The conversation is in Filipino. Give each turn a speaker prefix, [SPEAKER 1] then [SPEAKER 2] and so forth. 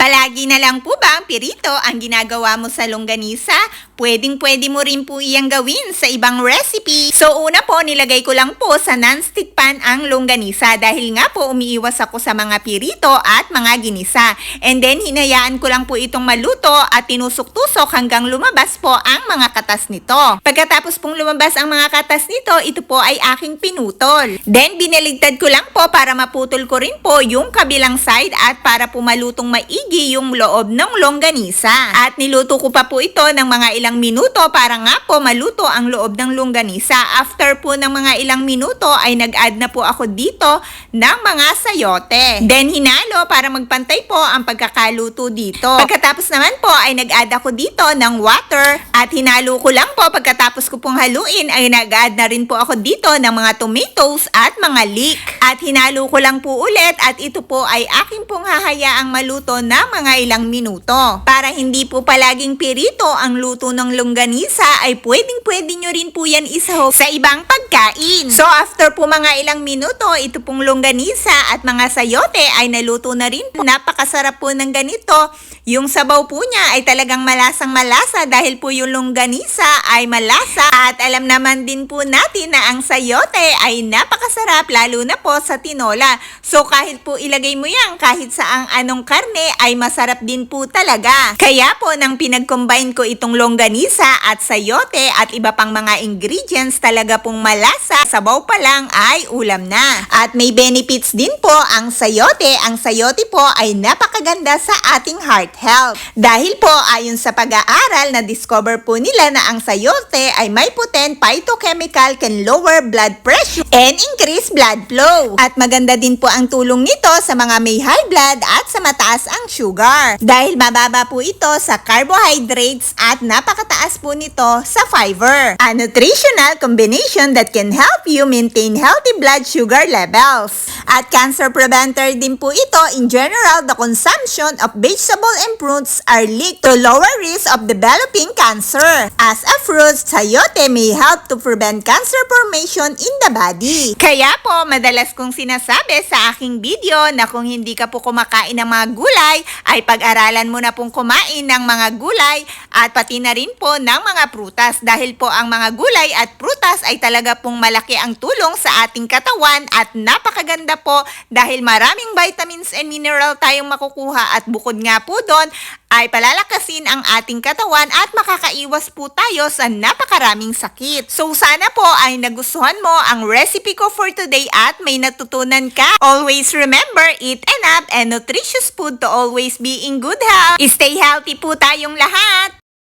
[SPEAKER 1] Palagi na lang po ba ang pirito ang ginagawa mo sa longganisa? Pwedeng-pwede mo rin po iyang gawin sa ibang recipe. So una po, nilagay ko lang po sa non-stick pan ang longganisa dahil nga po umiiwas ako sa mga pirito at mga ginisa. And then hinayaan ko lang po itong maluto at tinusok-tusok hanggang lumabas po ang mga katas nito. Pagkatapos pong lumabas ang mga katas nito, ito po ay aking pinutol. Then binaligtad ko lang po para maputol ko rin po yung kabilang side at para po malutong maigi yung loob ng longganisa. At niluto ko pa po ito ng mga ilang minuto para nga po maluto ang loob ng longganisa. After po ng mga ilang minuto ay nag-add na po ako dito ng mga sayote. Then hinalo para magpantay po ang pagkakaluto dito. Pagkatapos naman po ay nag-add ako dito ng water at hinalo ko lang po. Pagkatapos ko pong haluin ay nag-add na rin po ako dito ng mga tomatoes at mga leek. At hinalo ko lang po ulit at ito po ay aking pong hahayaang maluto na mga ilang minuto. Para hindi po palaging pirito ang luto ng longganisa ay pwedeng-pwede nyo rin po yan isahog sa ibang pagkain. So after po mga ilang minuto, ito pong longganisa at mga sayote ay naluto na rin po. Napakasarap po ng ganito. Yung sabaw po niya ay talagang malasang malasa dahil po yung longganisa ay malasa. At alam naman din po natin na ang sayote ay napakasarap lalo na po sa tinola. So kahit po ilagay mo yan kahit sa ang anong karne ay masarap din po talaga. Kaya po nang pinag-combine ko itong longganisa at sayote at iba pang mga ingredients talaga pong malasa. Sabaw pa lang ay ulam na. At may benefits din po ang sayote. Ang sayote po ay napakaganda sa ating heart health. Dahil po ayon sa pag-aaral na discover po nila na ang sayote ay may potent phytochemical can lower blood pressure and increase blood flow. At maganda din po ang tulong nito sa mga may high blood at sa mataas ang sugar. Dahil mababa po ito sa carbohydrates at napakataas po nito sa fiber. A nutritional combination that can help you maintain healthy blood sugar levels. At cancer preventer din po ito. In general, the consumption of vegetable and fruits are linked to lower risk of developing cancer. As a fruit, sayote may help to prevent cancer formation in the body. Kaya po, madalas kong sinasabi sa aking video na kung hindi ka po kumakain ng mga gulay, ay pag-aralan mo na pong kumain ng mga gulay at pati na rin po ng mga prutas. Dahil po ang mga gulay at prutas ay talaga pong malaki ang tulong sa ating katawan at napakaganda po dahil maraming vitamins and mineral tayong makukuha at bukod nga po doon ay palalakasin ang ating katawan at makakaiwas po tayo sa napakaraming sakit. So sana po ay nagustuhan mo ang recipe ko for today at may natutunan ka. Always remember, eat enough and nutritious food to always be in good health. Stay healthy po tayong lahat!